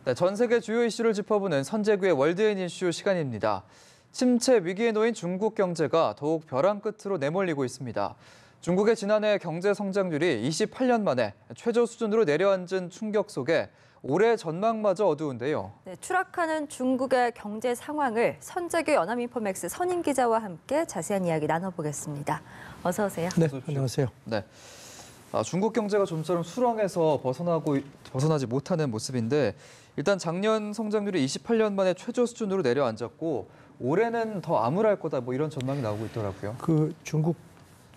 네, 전 세계 주요 이슈를 짚어보는 선재구의 월드인 이슈 시간입니다. 침체 위기에 놓인 중국 경제가 더욱 벼랑 끝으로 내몰리고 있습니다. 중국의 지난해 경제 성장률이 28년 만에 최저 수준으로 내려앉은 충격 속에 올해 전망마저 어두운데요. 네, 추락하는 중국의 경제 상황을 선재규 연합인포맥스 선임 기자와 함께 자세한 이야기 나눠보겠습니다. 어서 오세요. 네, 안녕하세요. 네. 중국 경제가 좀처럼 수렁에서 벗어나지 못하는 모습인데 일단 작년 성장률이 28년 만에 최저 수준으로 내려앉았고 올해는 더 암울할 거다 이런 전망이 나오고 있더라고요. 중국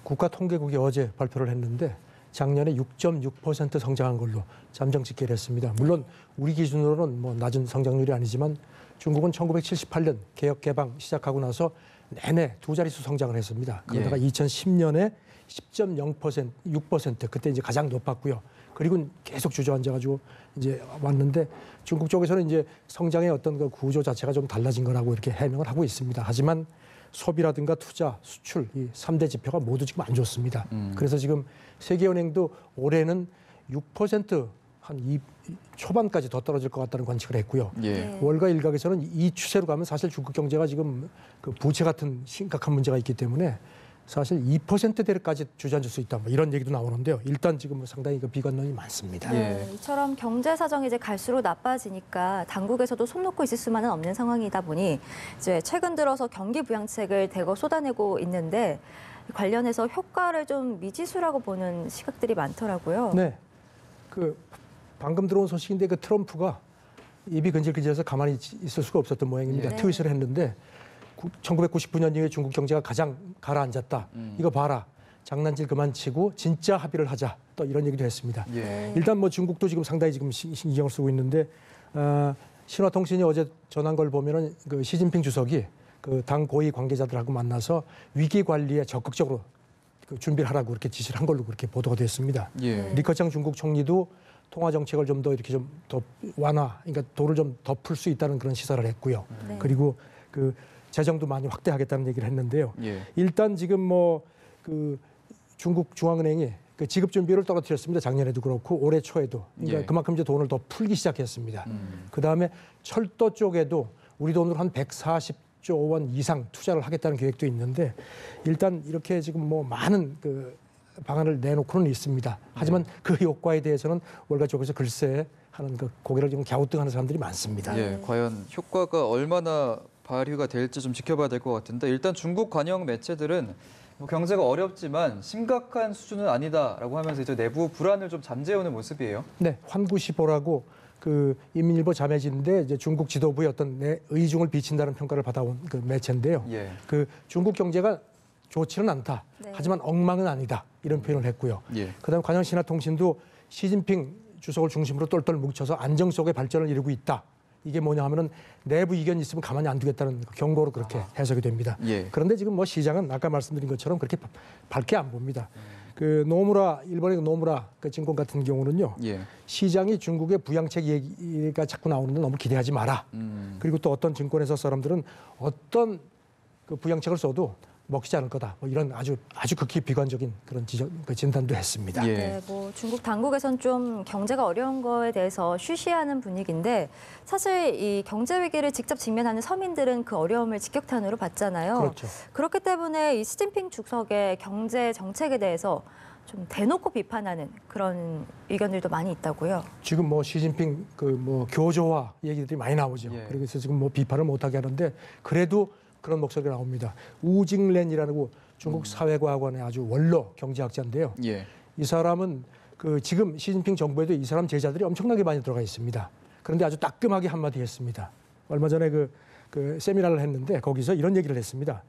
국가통계국이 어제 발표를 했는데 작년에 6.6% 성장한 걸로 잠정 집계를 했습니다. 물론 우리 기준으로는 낮은 성장률이 아니지만 중국은 1978년 개혁 개방 시작하고 나서 내내 두 자릿수 성장을 했습니다. 그러다가 2010년에 10.0%, 6% 그때 이제 가장 높았고요. 그리고 계속 주저앉아가지고 이제 왔는데 중국 쪽에서는 이제 성장의 어떤 그 구조 자체가 좀 달라진 거라고 이렇게 해명을 하고 있습니다. 하지만 소비라든가 투자, 수출 이 3대 지표가 모두 지금 안 좋습니다. 그래서 지금 세계은행도 올해는 6% 한 초반까지 더 떨어질 것 같다는 관측을 했고요. 월가 일각에서는 이 추세로 가면 사실 중국 경제가 지금 그 부채 같은 심각한 문제가 있기 때문에 사실 2%대까지 주저앉을 수 있다. 이런 얘기도 나오는데요. 일단 지금 상당히 그 비관론이 많습니다. 네, 이처럼 경제 사정이 이제 갈수록 나빠지니까 당국에서도 손 놓고 있을 수만은 없는 상황이다 보니 이제 최근 들어서 경기 부양책을 대거 쏟아내고 있는데 관련해서 효과를 좀 미지수라고 보는 시각들이 많더라고요. 네, 방금 들어온 소식인데 트럼프가 입이 근질근질해서 가만히 있을 수가 없었던 모양입니다. 네. 트윗을 했는데 1999년 이후에 중국 경제가 가장 가라앉았다. 이거 봐라. 장난질 그만 치고 진짜 합의를 하자. 또 이런 얘기도 했습니다. 일단 중국도 지금 상당히 지금 신경을 쓰고 있는데 신화통신이 어제 전한 걸 보면은 시진핑 주석이 당 고위 관계자들하고 만나서 위기 관리에 적극적으로 준비를 하라고 그렇게 지시를 한 걸로 그렇게 보도가 됐습니다. 리커창 중국 총리도 통화 정책을 좀 더 이렇게 좀 더 완화, 그러니까 도를 좀 더 풀 수 있다는 그런 시사를 했고요. 그리고 재정도 많이 확대하겠다는 얘기를 했는데요. 일단 지금 중국 중앙은행이 지급 준비를 떨어뜨렸습니다. 작년에도 그렇고 올해 초에도. 그러니까 그만큼 이제 돈을 더 풀기 시작했습니다. 그다음에 철도 쪽에도 우리 돈으로 한 140조 원 이상 투자를 하겠다는 계획도 있는데 일단 이렇게 지금 많은 방안을 내놓고는 있습니다. 하지만 그 효과에 대해서는 월가 쪽에서 글쎄 하는 고개를 지금 갸우뚱하는 사람들이 많습니다. 과연 효과가 얼마나 발휘가 될지 좀 지켜봐야 될 것 같은데 일단 중국 관영 매체들은 경제가 어렵지만 심각한 수준은 아니다라고 하면서 이제 내부 불안을 좀 잠재우는 모습이에요. 네, 환구시보라고 인민일보 자매지인데 이제 중국 지도부의 어떤 의중을 비친다는 평가를 받아온 매체인데요. 중국 경제가 좋지는 않다. 하지만 엉망은 아니다. 이런 표현을 했고요. 그다음 관영신화통신도 시진핑 주석을 중심으로 똘똘 뭉쳐서 안정 속의 발전을 이루고 있다. 이게 뭐냐 하면은 내부 이견이 있으면 가만히 안 두겠다는 경고로 그렇게 해석이 됩니다. 그런데 지금 시장은 아까 말씀드린 것처럼 그렇게 밝게 안 봅니다. 노무라, 일본의 노무라 증권 같은 경우는요. 시장이 중국의 부양책 얘기가 자꾸 나오는데 너무 기대하지 마라. 그리고 또 어떤 증권회사 사람들은 어떤 부양책을 써도 먹히지 않을 거다. 이런 아주 극히 비관적인 그런 진단도 했습니다. 네, 중국 당국에선 좀 경제가 어려운 거에 대해서 쉬쉬하는 분위기인데 사실 이 경제 위기를 직접 직면하는 서민들은 그 어려움을 직격탄으로 받잖아요. 그렇죠. 그렇기 때문에 이 시진핑 주석의 경제 정책에 대해서 좀 대놓고 비판하는 그런 의견들도 많이 있다고요. 지금 시진핑 교조화 얘기들이 많이 나오죠. 그래서 지금 비판을 못하게 하는데 그래도 그런 목소리가 나옵니다. 우징렌이라고 중국 사회과학원의 아주 원로 경제학자인데요. 이 사람은 지금 시진핑 정부에도 이 사람 제자들이 엄청나게 많이 들어가 있습니다. 그런데 아주 따끔하게 한마디 했습니다. 얼마 전에 세미나를 했는데 거기서 이런 얘기를 했습니다.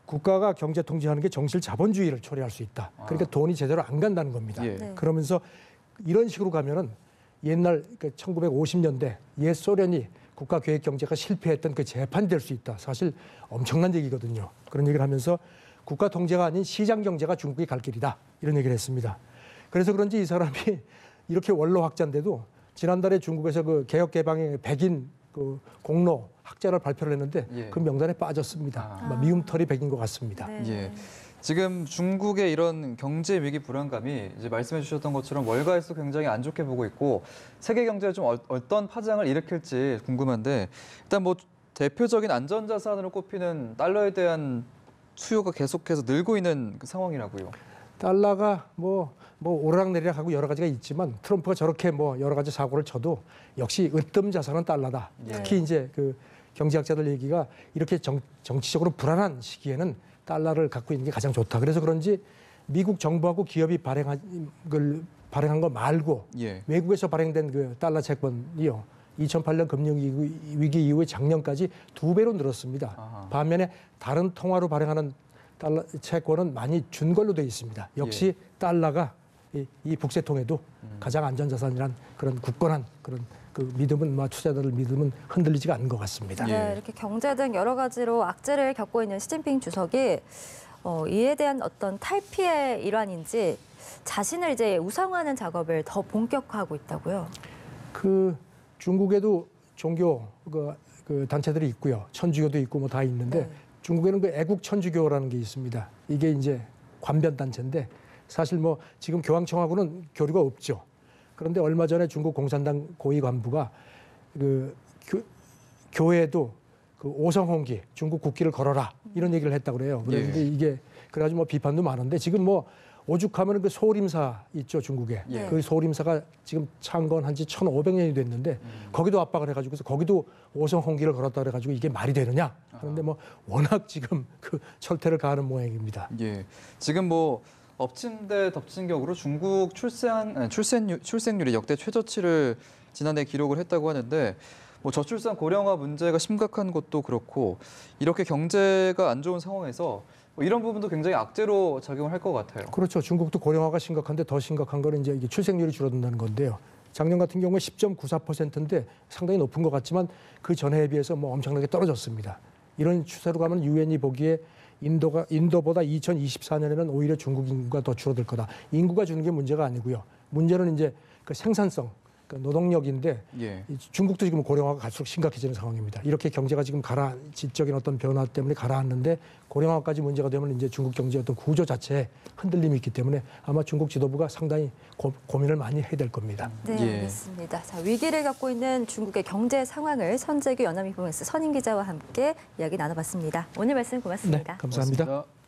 국가가 경제 통제하는 게 정실 자본주의를 초래할 수 있다. 그러니까 돈이 제대로 안 간다는 겁니다. 그러면서 이런 식으로 가면은 옛날 1950년대 옛 소련이 국가계획경제가 실패했던 재판이 될 수 있다. 사실 엄청난 얘기거든요. 그런 얘기를 하면서 국가 통제가 아닌 시장 경제가 중국이 갈 길이다. 이런 얘기를 했습니다. 그래서 그런지 이 사람이 이렇게 원로학자인데도 지난달에 중국에서 개혁 개방의 백인 공로 학자를 발표를 했는데 그 명단에 빠졌습니다. 미움털이 백인 것 같습니다. 지금 중국의 이런 경제 위기 불안감이 이제 말씀해 주셨던 것처럼 월가에서 굉장히 안 좋게 보고 있고 세계 경제에 좀 어떤 파장을 일으킬지 궁금한데 일단 뭐 대표적인 안전자산으로 꼽히는 달러에 대한 수요가 계속해서 늘고 있는 그 상황이라고요. 달러가 뭐 오르락내리락하고 여러 가지가 있지만 트럼프가 저렇게 뭐 여러 가지 사고를 쳐도 역시 으뜸 자산은 달러다. 예. 특히 이제 그 경제학자들 얘기가 이렇게 정치적으로 불안한 시기에는 달러를 갖고 있는 게 가장 좋다. 그래서 그런지 미국 정부하고 기업이 발행한 거 말고 예. 외국에서 발행된 그 달러 채권이요. 2008년 금융위기 이후에 작년까지 2배로 늘었습니다. 아하. 반면에 다른 통화로 발행하는 달러 채권은 많이 준 걸로 되어 있습니다. 역시 예. 달러가 이 국세통에도 가장 안전자산이란 그런 굳건한 그런 그 믿음은 투자자들 믿음은 흔들리지가 않는 것 같습니다. 예. 네, 이렇게 경제 등 여러 가지로 악재를 겪고 있는 시진핑 주석이 이에 대한 어떤 탈피의 일환인지 자신을 이제 우상화하는 작업을 더 본격화하고 있다고요. 그 중국에도 종교 그 단체들이 있고요, 천주교도 있고 뭐 다 있는데 네. 중국에는 그 애국 천주교라는 게 있습니다. 이게 이제 관변 단체인데 사실 뭐 지금 교황청하고는 교류가 없죠. 그런데 얼마 전에 중국 공산당 고위 간부가 그 교회도 그 오성홍기 중국 국기를 걸어라 이런 얘기를 했다고 그래요. 그런데 예. 이게 그래가지고 뭐 비판도 많은데 지금 뭐 오죽하면 그 소림사 있죠 중국에. 예. 그 소림사가 지금 창건한 지 1500년이 됐는데 거기도 압박을 해가지고서 거기도 오성홍기를 걸었다 그래가지고 이게 말이 되느냐. 그런데 뭐 워낙 지금 그 철퇴를 가하는 모양입니다. 예. 지금 뭐 엎친 데 덮친 격으로 중국 출생률이 역대 최저치를 지난해 기록을 했다고 하는데 뭐 저출산 고령화 문제가 심각한 것도 그렇고 이렇게 경제가 안 좋은 상황에서 뭐 이런 부분도 굉장히 악재로 작용을 할 것 같아요. 그렇죠. 중국도 고령화가 심각한데 더 심각한 거는 이제 이게 출생률이 줄어든다는 건데요. 작년 같은 경우에 10.94%인데 상당히 높은 것 같지만 그 전해에 비해서 뭐 엄청나게 떨어졌습니다. 이런 추세로 가면 유엔이 보기에 인도보다 2024년에는 오히려 중국 인구가 더 줄어들 거다. 인구가 주는 게 문제가 아니고요. 문제는 이제 그 생산성, 그 노동력인데 예. 중국도 지금 고령화가 갈수록 심각해지는 상황입니다. 이렇게 경제가 지금 지적인 어떤 변화 때문에 가라앉는데 고령화까지 문제가 되면 이제 중국 경제의 어떤 구조 자체에 흔들림이 있기 때문에 아마 중국 지도부가 상당히 고민을 많이 해야 될 겁니다. 네, 예. 알겠습니다. 자, 위기를 겪고 있는 중국의 경제 상황을 선재규 연합인포메스 선임 기자와 함께 이야기 나눠봤습니다. 오늘 말씀 고맙습니다. 네, 감사합니다. 고맙습니다.